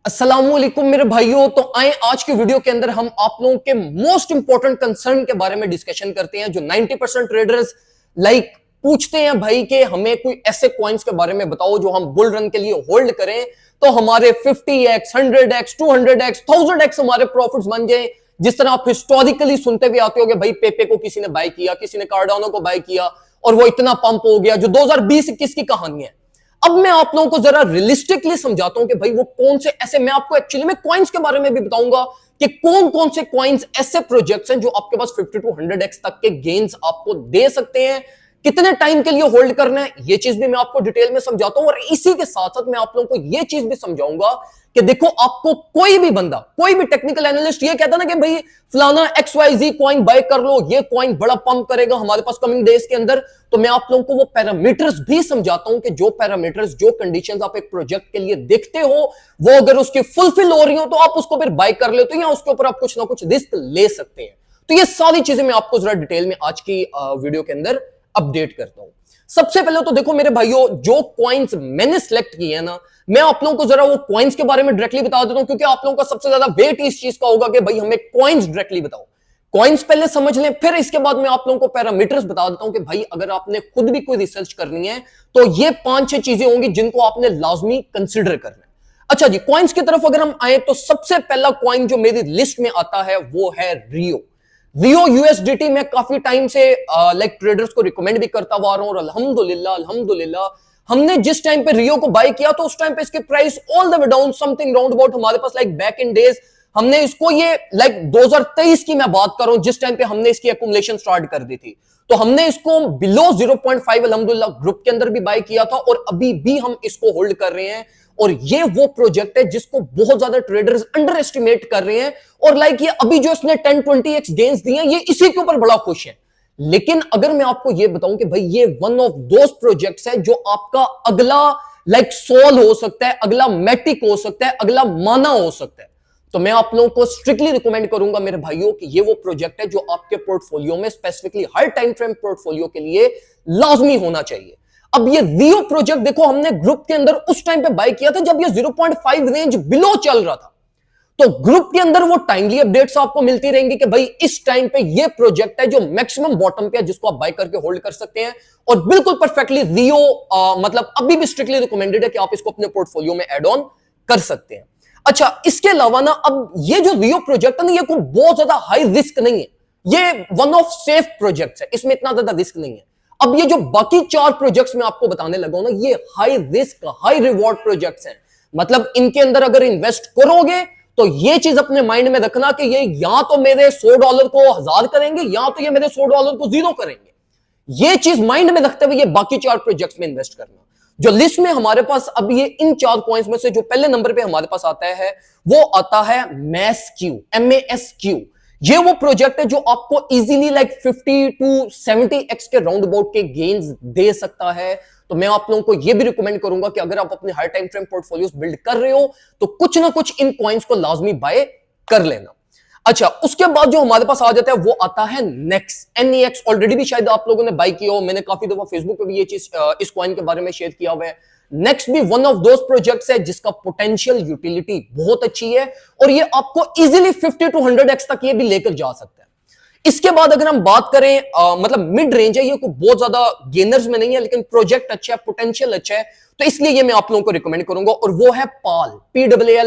अस्सलामुअलैकुम मेरे भाइयों। तो आए आज के वीडियो के अंदर हम आप लोगों के मोस्ट इंपॉर्टेंट कंसर्न के बारे में डिस्कशन करते हैं। जो 90% ट्रेडर्स पूछते हैं भाई कि हमें कोई ऐसे कॉइन्स के बारे में बताओ जो हम बुल रन के लिए होल्ड करें तो हमारे 50x 100x 200x 1000x हमारे प्रॉफिट्स बन जाए। जिस तरह आप हिस्टोरिकली सुनते भी आते होगे, भाई पेपे को किसी ने बाय किया, किसी ने कार्डानो को बाय किया और वो इतना पंप हो गया, जो 2020-21 की कहानी है। अब मैं आप लोगों को जरा रियलिस्टिकली समझाता हूं कि भाई वो कौन से ऐसे, मैं आपको एक्चुअली में कॉइन्स के बारे में भी बताऊंगा कि कौन कौन से कॉइन्स ऐसे प्रोजेक्ट्स हैं जो आपके पास 50 to 100x तक के गेन्स आपको दे सकते हैं। कितने टाइम के लिए होल्ड करना है ये चीज भी मैं आपको डिटेल में समझाता हूं, और इसी के साथ साथ मैं आप लोगों को ये चीज भी समझाऊंगा कि देखो, आपको कोई भी बंदा, कोई भी टेक्निकल एनालिस्ट ये कहता ना कि भाई फलाना XYZ कॉइन बाय कर लो, ये कॉइन बड़ा पंप करेगा हमारे पास कमिंग डेज के अंदर, तो मैं आप लोगों को वो पैरामीटर्स भी समझाता हूं कि जो पैरामीटर्स, जो कंडीशंस आप एक प्रोजेक्ट के लिए देखते हो, वो अगर उसकी फुलफिल हो रही हो तो आप उसको फिर बाय कर लेते हो या उसके ऊपर आप कुछ ना कुछ रिस्क ले सकते हैं। तो ये सारी चीजें मैं आपको जरा डिटेल में आज की वीडियो के अंदर अपडेट करता हूं। सबसे पहले तो देखो मेरे भाइयों, जो कॉइन्स मैंने सिलेक्ट किए हैं ना, मैं आप लोगों को जरा वो कॉइन्स के बारे में डायरेक्टली बता देता हूं, क्योंकि आप लोगों का सबसे ज्यादा वेट इस चीज का होगा कि भाई हमें कॉइन्स डायरेक्टली बताओ। कॉइन्स पहले समझ लें, फिर इसके बाद मैं आप लोगों को पैरामीटर्स बता देता हूं कि भाई अगर आपने खुद भी कोई रिसर्च करनी है तो ये 5-6 चीजें होंगी जिनको आपने लाजमी कंसिडर करना है। अच्छा जी, कॉइन्स की तरफ अगर हम आए तो सबसे पहला कॉइन जो मेरी लिस्ट में आता है वो है रियो। रियो यूएसडीटी में काफी टाइम से ट्रेडर्स को रिकमेंड भी करता हुआ रहा हूं, और अल्हम्दुलिल्लाह अल्हम्दुलिल्लाह हमने जिस टाइम पे रियो को बाय किया तो उस टाइम पे इसके price all the way down something round about हमारे पास बैक इन डेज हमने इसको ये 2023 की मैं बात कर रहा हूं, जिस टाइम पे हमने इसकी एक्युमुलेशन स्टार्ट कर दी थी, तो हमने इसको बिलो 0.5 अल्हम्दुलिल्लाह ग्रुप के अंदर भी बाय किया था, और अभी भी हम इसको होल्ड कर रहे हैं। और ये वो प्रोजेक्ट है जिसको बहुत ज्यादा ट्रेडर्स अंडर एस्टिमेट कर रहे हैं, और ये अभी जो इसने 10-20x गेन्स दिए हैं, ये इसी के ऊपर बड़ा खुश है। लेकिन अगर मैं आपको ये बताऊं कि भाई ये वन ऑफ दोस प्रोजेक्ट्स है जो आपका अगला सोल हो सकता है, अगला मैटिक हो सकता है, अगला माना हो सकता है, तो मैं आप लोगों को स्ट्रिक्टली रिकमेंड करूंगा मेरे भाइयों कि ये वो प्रोजेक्ट है जो आपके पोर्टफोलियो में, स्पेसिफिकली हर टाइम फ्रेम पोर्टफोलियो के लिए लाजमी होना चाहिए। अब ये रियो प्रोजेक्ट देखो, हमने ग्रुप के अंदर उस टाइम पे बाय किया था जब ये 0.5 रेंज बिलो चल रहा था, तो ग्रुप के अंदर वो टाइमली अपडेट्स आपको मिलती रहेंगी कि भाई इस टाइम पे ये प्रोजेक्ट है जो मैक्सिमम बॉटम पे है, जिसको आप बाय करके होल्ड कर सकते हैं। और बिल्कुल परफेक्टली रियो अभी भी स्ट्रिक्टली रिकमेंडेड है कि आप इसको अपने पोर्टफोलियो में एड ऑन कर सकते हैं। अच्छा, इसके अलावा ना, अब ये जो रियो प्रोजेक्ट है ना, ये कोई बहुत ज्यादा हाई रिस्क नहीं है, ये वन ऑफ सेफ प्रोजेक्ट्स है, इसमें इतना ज्यादा रिस्क नहीं है। अब ये जो बाकी 4 प्रोजेक्ट्स मैं आपको बताने लगा हूं ना, ये high risk high reward projects हैं। मतलब इनके अंदर अगर इन्वेस्ट करोगे तो ये चीज अपने माइंड में रखना कि ये या तो मेरे $100 को 1000 करेंगे, या तो ये मेरे $100 को 0 करेंगे। ये चीज माइंड में रखते हुए ये बाकी 4 प्रोजेक्ट्स में इन्वेस्ट करना। जो लिस्ट में हमारे पास अब ये इन 4 कॉइन्स में से जो पहले नंबर पे हमारे पास आता है वो आता है MASQ, MASQ। ये वो प्रोजेक्ट है जो आपको इजीली 50 to 70x के राउंड अबाउट के गेन्स दे सकता है। तो मैं आप लोगों को यह भी रिकमेंड करूंगा कि अगर आप अपने हर टाइम फ्रेम पोर्टफोलियोस बिल्ड कर रहे हो तो कुछ ना कुछ इन कॉइन्स को लाजमी बाय कर लेना। अच्छा, उसके बाद जो हमारे पास आ जाता है वो आता है NEX। ऑलरेडी भी शायद आप लोगों ने बाय किया हो, मैंने काफी दफा फेसबुक पे भी ये चीज इस कॉइन के बारे में शेयर किया हुआ है। नेक्स्ट भी वन ऑफ दोस प्रोजेक्ट्स है जिसका पोटेंशियल यूटिलिटी बहुत अच्छी है, और ये आपको इजीली 50 to 100x तक ये भी लेकर जा सकता है। इसके बाद अगर हम बात करें मिड रेंज है, ये कोई बहुत ज्यादा गेनर्स में नहीं है, लेकिन प्रोजेक्ट अच्छा है, पोटेंशियल अच्छा है, तो इसलिए ये मैं आप लोगों को रिकमेंड करूंगा, और वो है PAL।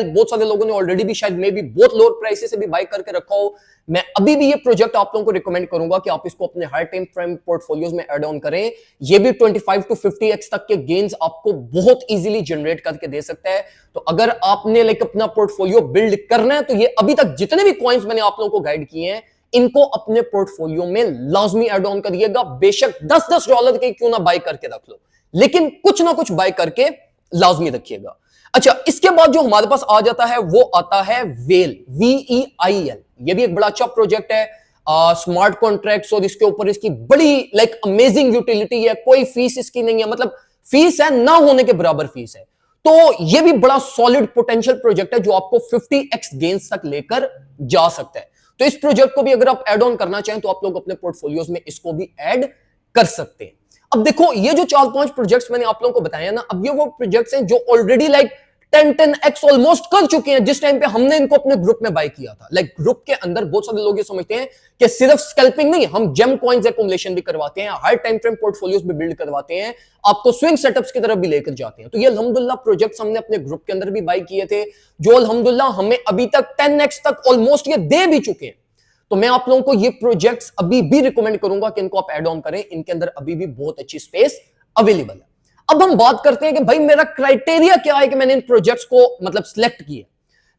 बहुत सारे लोगों ने ऑलरेडी भी शायद मे भी बहुत लोअर प्राइसेस से भी बाय करके रखा हो। मैं अभी भी ये प्रोजेक्ट आप लोगों को रिकमेंड करूंगा कि आप इसको अपने हर टाइम फ्रेम पोर्टफोलियोज में ऐड ऑन करें। ये भी 25 to 50x तक के गेन्स आपको बहुत इजीली जनरेट करके दे सकता है। तो अगर आपने अपना पोर्टफोलियो बिल्ड करना है तो ये अभी तक जितने भी कॉइन्स मैंने आप लोगों को गाइड किए हैं, इनको अपने पोर्टफोलियो में लाजमी ऐड ऑन करिएगा। बेशक $10 के क्यों ना बाय करके रख लो, लेकिन कुछ ना कुछ बाय करके लाजमी रखिएगा। अच्छा, इसके बाद जो हमारे पास आ जाता है वो आता है वेल, VEIL। ये भी एक बड़ा अच्छा प्रोजेक्ट है, स्मार्ट कॉन्ट्रैक्ट्स, और इसके ऊपर इसकी बड़ी अमेजिंग यूटिलिटी है। कोई फीस इसकी नहीं है, मतलब फीस है ना होने के बराबर फीस है। तो ये भी बड़ा सॉलिड पोटेंशियल प्रोजेक्ट है जो आपको 50x गेन्स तक लेकर जा सकता है। तो इस प्रोजेक्ट को भी अगर आप ऐड ऑन करना चाहें तो आप लोग अपने पोर्टफोलियोज में इसको भी ऐड कर सकते हैं। अब देखो, ये जो 4-5 प्रोजेक्ट्स मैंने आप लोगों को बताया ना, अब ये वो प्रोजेक्ट्स हैं जो ऑलरेडी 10x ऑलमोस्ट कर चुके हैं जिस टाइम पे हमने इनको अपने ग्रुप में बाय किया था। लाइक ग्रुप के अंदर बहुत सारे लोग ये समझते हैं कि सिर्फ स्कैल्पिंग नहीं, हम जेम कॉइंस एक्युमुलेशन भी करवाते हैं, हाई टाइम फ्रेम पोर्टफोलियोज भी बिल्ड करवाते हैं, आपको स्विंग सेटअप्स की तरफ भी लेकर जाते हैं। तो ये अल्हम्दुलिल्लाह प्रोजेक्ट्स हमने अपने ग्रुप के अंदर भी बाय किए थे, जो अल्हम्दुलिल्लाह हमें अभी तक 10x तक ऑलमोस्ट ये दे भी चुके हैं। तो मैं आप लोगों को ये प्रोजेक्ट्स अभी भी रिकमेंड करूंगा कि इनको आप ऐड ऑन करें, इनके अंदर अभी भी बहुत अच्छी स्पेस अवेलेबल है। अब हम बात करते हैं कि भाई मेरा क्राइटेरिया क्या है कि मैंने इन प्रोजेक्ट्स को मतलब सिलेक्ट किए।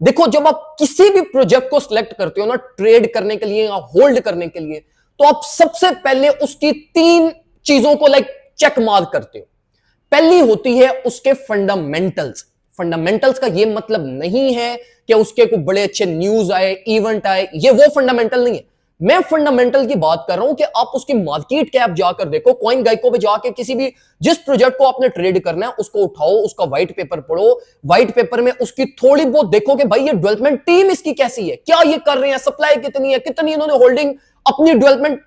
देखो, जब आप किसी भी प्रोजेक्ट को सिलेक्ट करते हो ना ट्रेड करने के लिए या होल्ड करने के लिए, तो आप सबसे पहले उसकी 3 चीजों को लाइक चेक मार्क करते हो। पहली होती है उसके फंडामेंटल्स। फंडामेंटल्स का यह मतलब नहीं है कि उसके कोई बड़े अच्छे न्यूज आए, इवेंट आए, ये वो फंडामेंटल नहीं है। मैं फंडामेंटल की बात कर रहा हूं कि आप उसकी मार्केट कैप जाकर देखो, कॉइन गाइको पे जाके किसी भी जिस प्रोजेक्ट को आपने ट्रेड करना है उसको उठाओ, उसका व्हाइट पेपर पढ़ो, व्हाइट पेपर में उसकी थोड़ी बहुत देखो कि भाई ये डेवलपमेंट टीम इसकी कैसी है, क्या ये कर रहे हैं, सप्लाई कितनी है, कितनी इन्होंने होल्डिंग अपनी डेवलपमेंट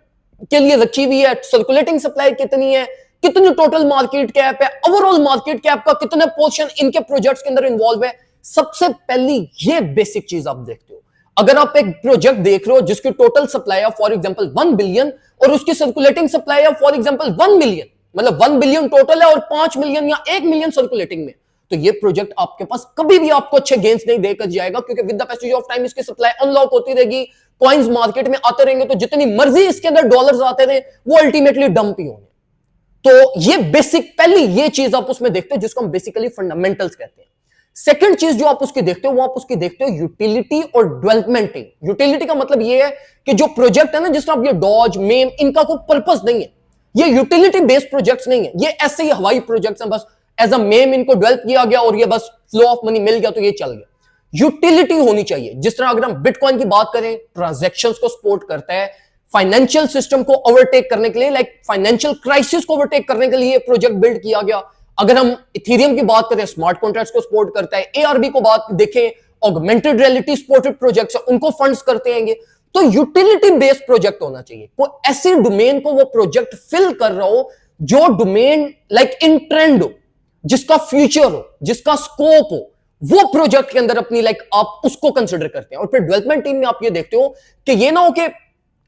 के लिए रखी हुई है, सर्कुलेटिंग सप्लाई कितनी है, कितनी टोटल मार्केट कैप है, ओवरऑल मार्केट कैप का कितना पोर्शन इनके प्रोजेक्ट्स के अंदर इन्वॉल्व है। सबसे पहली ये बेसिक चीज आप देखते हो। अगर आप एक प्रोजेक्ट देख रहे हो जिसकी टोटल सप्लाई है फॉर एग्जांपल 1 बिलियन और उसकी सर्कुलेटिंग सप्लाई है फॉर एग्जांपल 1 मिलियन, मतलब 1 बिलियन टोटल है और 5 मिलियन या 1 मिलियन सर्कुलेटिंग में, तो ये प्रोजेक्ट आपके पास कभी भी आपको अच्छे गेन्स नहीं देकर जाएगा, क्योंकि with the passage of time इसकी सप्लाई अनलॉक होती रहेगी, कॉइन्स मार्केट में आते रहेंगे, तो जितनी मर्जी इसके अंदर डॉलर्स आते रहे वो अल्टीमेटली डंप ही होंगे। तो ये बेसिक पहली ये चीज आप उसमें देखते हो जिसको हम बेसिकली फंडामेंटल्स कहते हैं। सेकंड चीज जो आप उसकी देखते हो वो आप उसकी देखते हो यूटिलिटी और डेवलपमेंट टीम। यूटिलिटी का मतलब ये है कि जो प्रोजेक्ट है ना, जिस तरह आप ये डॉज मेम, इनका कोई पर्पस नहीं है, ये यूटिलिटी बेस्ड प्रोजेक्ट्स नहीं है, ये ऐसे ही हवाई प्रोजेक्ट्स हैं, बस एज अ मेम इनको डेवलप किया गया और ये बस फ्लो ऑफ मनी मिल गया तो ये चल गया। यूटिलिटी होनी चाहिए। जिस तरह अगर हम बिटकॉइन की बात करें, ट्रांजैक्शंस को सपोर्ट करता है, फाइनेंशियल सिस्टम को ओवरटेक करने के लिए, लाइक फाइनेंशियल क्राइसिस को ओवरटेक करने के लिए प्रोजेक्ट बिल्ड किया गया। अगर हम इथेरियम की बात करें, स्मार्ट कॉन्ट्रैक्ट्स को सपोर्ट करता है। एआरबी को बात देखें, ऑगमेंटेड रियलिटी सपोर्टेड प्रोजेक्ट्स है, उनको फंड्स करते हैं। तो यूटिलिटी बेस्ड प्रोजेक्ट होना चाहिए। कोई ऐसी डोमेन को वो प्रोजेक्ट फिल कर रहा हो जो डोमेन लाइक इन ट्रेंड हो, जिसका फ्यूचर हो, जिसका स्कोप हो, वो प्रोजेक्ट के अंदर अपनी लाइक आप उसको कंसिडर करते हैं। और फिर डेवलपमेंट टीम में आप ये देखते हो कि ये ना हो कि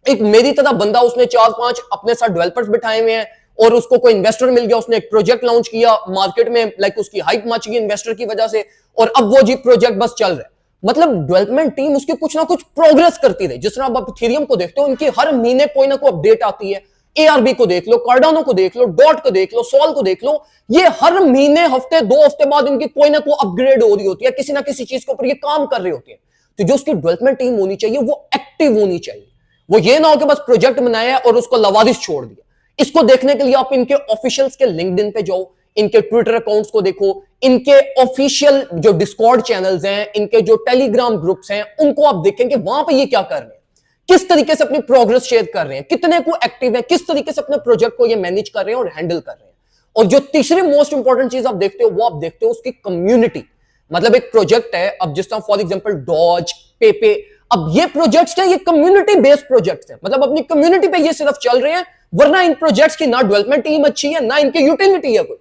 एक मेरी तरह बंदा, उसने 4-5 अपने साथ डेवलपर्स बिठाए हुए हैं और उसको कोई इन्वेस्टर मिल गया, उसने एक प्रोजेक्ट लॉन्च किया मार्केट में, लाइक उसकी हाइप मच गई इन्वेस्टर की वजह से, और अब वो जी प्रोजेक्ट बस चल रहा है। मतलब डेवलपमेंट टीम उसकी कुछ ना कुछ प्रोग्रेस करती रहे। जिस तरह आप इथेरियम को देखते हो, इनकी हर महीने कोई ना कोई अपडेट आती है। एआरबी को देख लो, कार्डानो को देख लो, डॉट को देख लो, सोल को देख लो, ये हर महीने, हफ्ते, 2 हफ्ते बाद इनकी कोई ना कोई अपग्रेड हो रही होती है, किसी ना किसी चीज के ऊपर ये काम कर रही होती है। तो जो उसकी डेवलपमेंट टीम होनी चाहिए वो एक्टिव होनी चाहिए। वो ये ना हो कि बस प्रोजेक्ट बनाया और उसको लवारिस छोड़ दिया। इसको देखने के लिए आप इनके ऑफिशियल्स के लिंक्डइन पे जाओ, इनके ट्विटर अकाउंट्स को देखो, इनके ऑफिशियल जो डिस्कॉर्ड चैनल्स हैं, इनके जो टेलीग्राम ग्रुप्स हैं, उनको आप देखेंगे वहां पे ये क्या कर रहे हैं, किस तरीके से अपनी प्रोग्रेस शेयर कर रहे हैं, कितने को एक्टिव है, किस तरीके से अपने प्रोजेक्ट को ये मैनेज कर रहे हैं और हैंडल कर रहे हैं। और जो तीसरी मोस्ट इंपॉर्टेंट चीज आप देखते हो वो आप देखते हो उसकी कम्युनिटी। मतलब एक प्रोजेक्ट है, अब जिस तरह फॉर एग्जांपल डॉज, पेपे, अब ये प्रोजेक्ट्स हैं, ये कम्युनिटी बेस्ड प्रोजेक्ट्स हैं, मतलब अपनी कम्युनिटी पे ये सिर्फ चल रहे हैं, वरना इन प्रोजेक्ट्स की ना डेवलपमेंट टीम अच्छी है ना इनकी यूटिलिटी है कोई,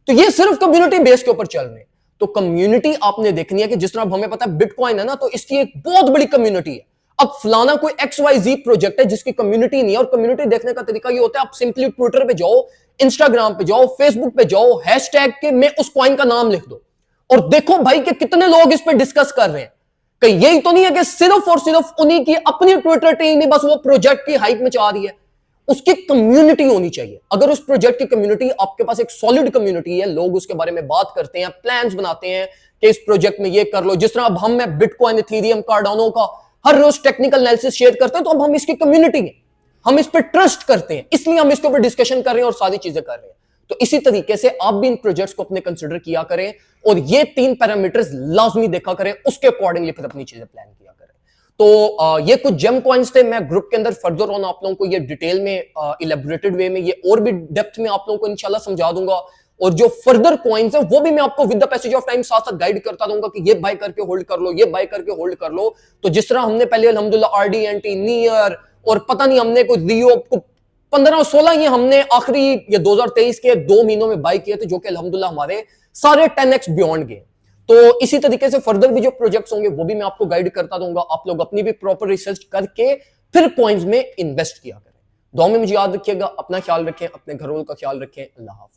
तो ये सिर्फ कम्युनिटी बेस के ऊपर चल रहे हैं। तो कम्युनिटी आपने देखनी है कि जिस तरह हमें पता है बिटकॉइन है ना, तो इसकी एक बहुत बड़ी कम्युनिटी है। अब फलाना कोई XYZ प्रोजेक्ट है जिसकी कम्युनिटी नहीं है, और कम्युनिटी देखने का तरीका ये होता है, आप सिंपली ट्विटर पे जाओ, इंस्टाग्राम पे जाओ, फेसबुक पे जाओ, हैशटैग के में उस कॉइन का नाम लिख दो और देखो भाई कि कितने लोग इस पे डिस्कस कर रहे हैं। कहीं यही तो नहीं है कि सिर्फ और सिर्फ उन्हीं की अपनी ट्विटर टीम ही बस वो प्रोजेक्ट की हाइप में चाह रही है। उसकी कम्युनिटी होनी चाहिए। अगर उस प्रोजेक्ट की कम्युनिटी, आपके पास एक सॉलिड कम्युनिटी है, लोग उसके बारे में बात करते हैं, प्लान्स बनाते हैं कि इस प्रोजेक्ट में ये कर लो, जिस तरह अब हम मैं बिटकॉइन, इथेरियम, कार्डानो का हर रोज टेक्निकल एनालिसिस शेयर करते हैं, तो अब हम इसकी कम्युनिटी है, हम इस पर ट्रस्ट करते हैं, इसलिए हम इसके ऊपर डिस्कशन कर रहे हैं और सारी चीजें कर रहे हैं। तो इसी तरीके से आप भी इन प्रोजेक्ट्स को अपने कंसिडर किया करें और ये 3 पैरामीटर्स लाजमी देखा करें, उसके अकॉर्डिंगली फिर अपनी चीजें प्लान किया करें। तो ये कुछ जेम कॉइन्स थे। मैं ग्रुप के अंदर फर्दर ऑन आप लोगों को ये डिटेल में इलेबोरेटेड वे में ये और भी डेप्थ में आप लोगों को इंशाल्लाह समझा दूंगा, और जो फर्दर कॉइन्स है वो भी मैं आपको with the passage of time साथ साथ गाइड करता रहूंगा कि ये बाय करके होल्ड कर लो, ये बाय करके होल्ड कर लो। तो जिस तरह हमने पहले अल्हम्दुलिल्लाह RDNT, नियर और पता नहीं हमने कोई रियो को 15-16 ये हमने आखिरी ये 2023 के 2 महीनों में बाय किए थे, जो कि अल्हम्दुलिल्लाह हमारे सारे 10x बियॉन्ड गए। तो इसी तरीके से फर्दर भी जो प्रोजेक्ट्स होंगे वो भी मैं आपको गाइड करता रहूंगा। आप लोग अपनी भी प्रॉपर रिसर्च करके फिर कॉइन्स में इन्वेस्ट किया करें। दुआ में मुझे याद रखिएगा, अपना ख्याल रखें, अपने घरों का ख्याल रखें। अल्लाह हाफ़िज़।